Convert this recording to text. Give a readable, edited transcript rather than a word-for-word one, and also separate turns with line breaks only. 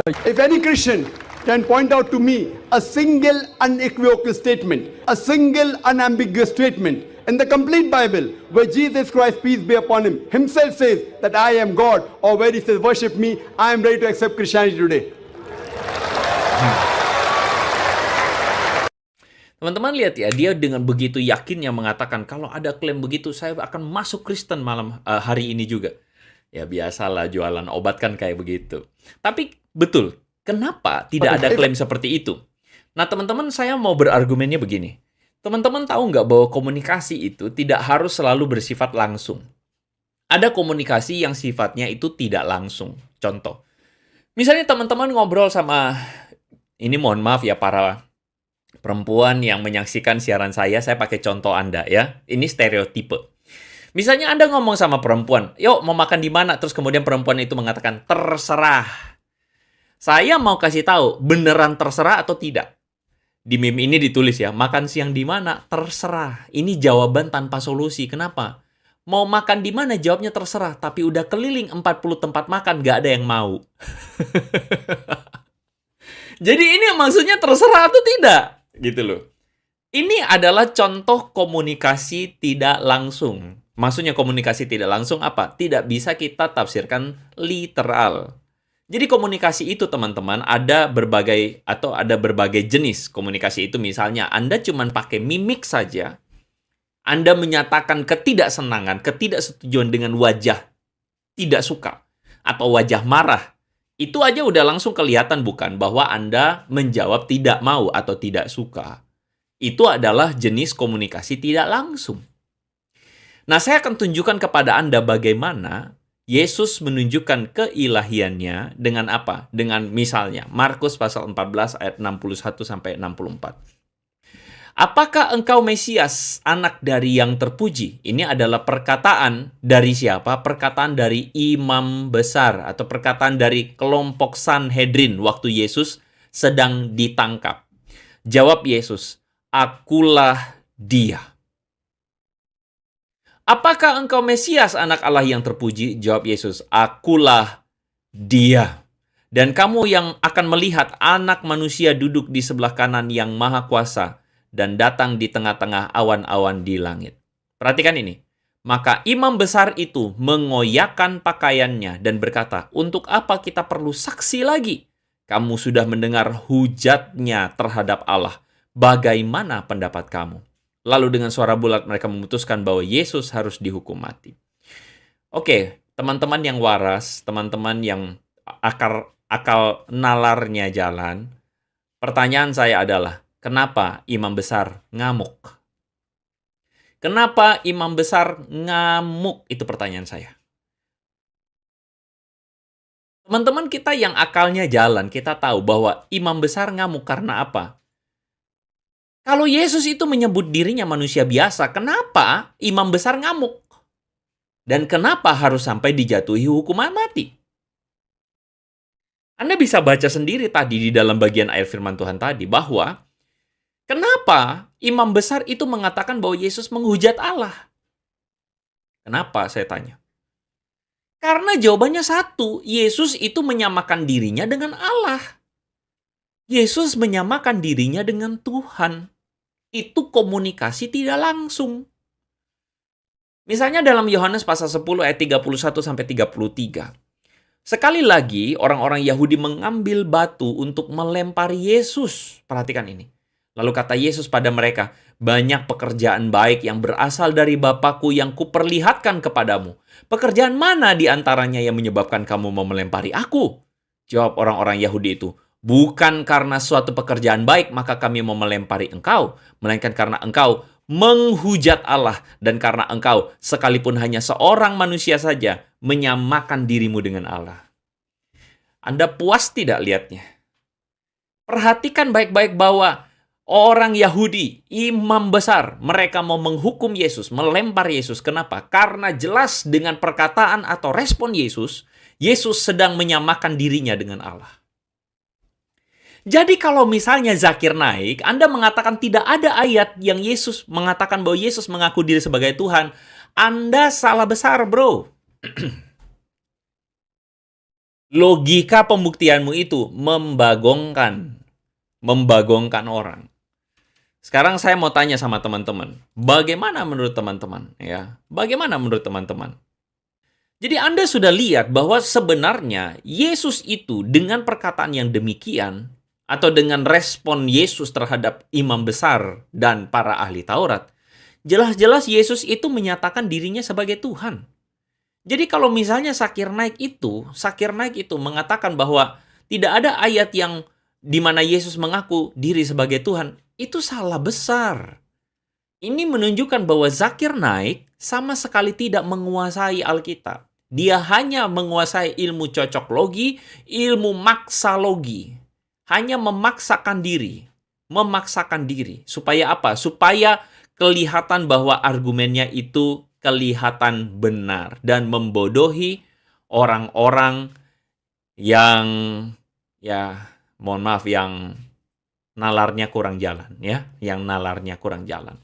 If any Christian can point out to me a single unequivocal statement, a single unambiguous statement in the complete Bible where Jesus Christ, peace be upon him, himself says that I am God, or where he says worship me, I am ready to accept Christianity today.
Teman-teman lihat ya, dia dengan begitu yakinnya mengatakan kalau ada klaim begitu saya akan masuk Kristen hari ini juga. Ya biasalah jualan obat kan kayak begitu. Tapi betul, kenapa tidak ada klaim seperti itu? Nah teman-teman, saya mau berargumennya begini. Teman-teman tahu nggak bahwa komunikasi itu tidak harus selalu bersifat langsung. Ada komunikasi yang sifatnya itu tidak langsung. Contoh, misalnya teman-teman ngobrol sama, ini mohon maaf ya para perempuan yang menyaksikan siaran saya pakai contoh Anda ya. Ini stereotipe. Misalnya Anda ngomong sama perempuan, yuk mau makan di mana? Terus kemudian perempuan itu mengatakan, terserah. Saya mau kasih tahu, beneran terserah atau tidak? Di meme ini ditulis ya, makan siang di mana? Terserah. Ini jawaban tanpa solusi. Kenapa? Mau makan di mana? Jawabnya terserah. Tapi udah keliling 40 tempat makan, nggak ada yang mau. Jadi ini maksudnya terserah atau tidak? Gitu loh. Ini adalah contoh komunikasi tidak langsung. Maksudnya komunikasi tidak langsung apa? Tidak bisa kita tafsirkan literal. Jadi komunikasi itu teman-teman ada berbagai jenis komunikasi itu. Misalnya Anda cuma pakai mimik saja. Anda menyatakan ketidaksenangan, ketidaksetujuan dengan wajah tidak suka atau wajah marah. Itu aja udah langsung kelihatan bukan bahwa Anda menjawab tidak mau atau tidak suka. Itu adalah jenis komunikasi tidak langsung. Nah, saya akan tunjukkan kepada Anda bagaimana Yesus menunjukkan keilahiannya dengan apa? Dengan misalnya Markus pasal 14 ayat 61 sampai 64. Apakah engkau Mesias, anak dari yang terpuji? Ini adalah perkataan dari siapa? Perkataan dari imam besar atau perkataan dari kelompok Sanhedrin waktu Yesus sedang ditangkap. Jawab Yesus, akulah dia. Apakah engkau Mesias, anak Allah yang terpuji? Jawab Yesus, akulah dia. Dan kamu yang akan melihat anak manusia duduk di sebelah kanan yang maha kuasa dan datang di tengah-tengah awan-awan di langit. Perhatikan ini. Maka imam besar itu mengoyakkan pakaiannya dan berkata, untuk apa kita perlu saksi lagi? Kamu sudah mendengar hujatnya terhadap Allah. Bagaimana pendapat kamu? Lalu dengan suara bulat mereka memutuskan bahwa Yesus harus dihukum mati. Oke, teman-teman yang waras, teman-teman yang akal nalarnya jalan, pertanyaan saya adalah, kenapa imam besar ngamuk? Kenapa imam besar ngamuk? Itu pertanyaan saya. Teman-teman kita yang akalnya jalan, kita tahu bahwa imam besar ngamuk karena apa? Kalau Yesus itu menyebut dirinya manusia biasa, kenapa imam besar ngamuk? Dan kenapa harus sampai dijatuhi hukuman mati? Anda bisa baca sendiri tadi di dalam bagian ayat firman Tuhan tadi, bahwa kenapa imam besar itu mengatakan bahwa Yesus menghujat Allah? Kenapa, saya tanya? Karena jawabannya satu, Yesus itu menyamakan dirinya dengan Allah. Yesus menyamakan dirinya dengan Tuhan. Itu komunikasi tidak langsung. Misalnya dalam Yohanes pasal 10 ayat 31 sampai 33. Sekali lagi orang-orang Yahudi mengambil batu untuk melempari Yesus. Perhatikan ini. Lalu kata Yesus pada mereka, banyak pekerjaan baik yang berasal dari Bapakku yang kuperlihatkan kepadamu. Pekerjaan mana di antaranya yang menyebabkan kamu mau melempari aku? Jawab orang-orang Yahudi itu, bukan karena suatu pekerjaan baik maka kami mau melempari engkau, melainkan karena engkau menghujat Allah dan karena engkau sekalipun hanya seorang manusia saja menyamakan dirimu dengan Allah. Anda puas tidak lihatnya? Perhatikan baik-baik bahwa orang Yahudi, imam besar, mereka mau menghukum Yesus, melempar Yesus. Kenapa? Karena jelas dengan perkataan atau respon Yesus, Yesus sedang menyamakan dirinya dengan Allah. Jadi kalau misalnya Zakir naik, Anda mengatakan tidak ada ayat yang Yesus mengatakan bahwa Yesus mengaku diri sebagai Tuhan, Anda salah besar, bro. Logika pembuktianmu itu membagongkan orang. Sekarang saya mau tanya sama teman-teman, bagaimana menurut teman-teman ya? Bagaimana menurut teman-teman? Jadi Anda sudah lihat bahwa sebenarnya Yesus itu dengan perkataan yang demikian atau dengan respon Yesus terhadap imam besar dan para ahli Taurat, jelas-jelas Yesus itu menyatakan dirinya sebagai Tuhan. Jadi kalau misalnya Zakir Naik itu mengatakan bahwa tidak ada ayat yang di mana Yesus mengaku diri sebagai Tuhan, itu salah besar. Ini menunjukkan bahwa Zakir Naik sama sekali tidak menguasai Alkitab. Dia hanya menguasai ilmu cocok logi, ilmu maksalogi. Hanya memaksakan diri. Supaya apa? Supaya kelihatan bahwa argumennya itu kelihatan benar dan membodohi orang-orang yang mohon maaf, yang nalarnya kurang jalan ya, yang nalarnya kurang jalan.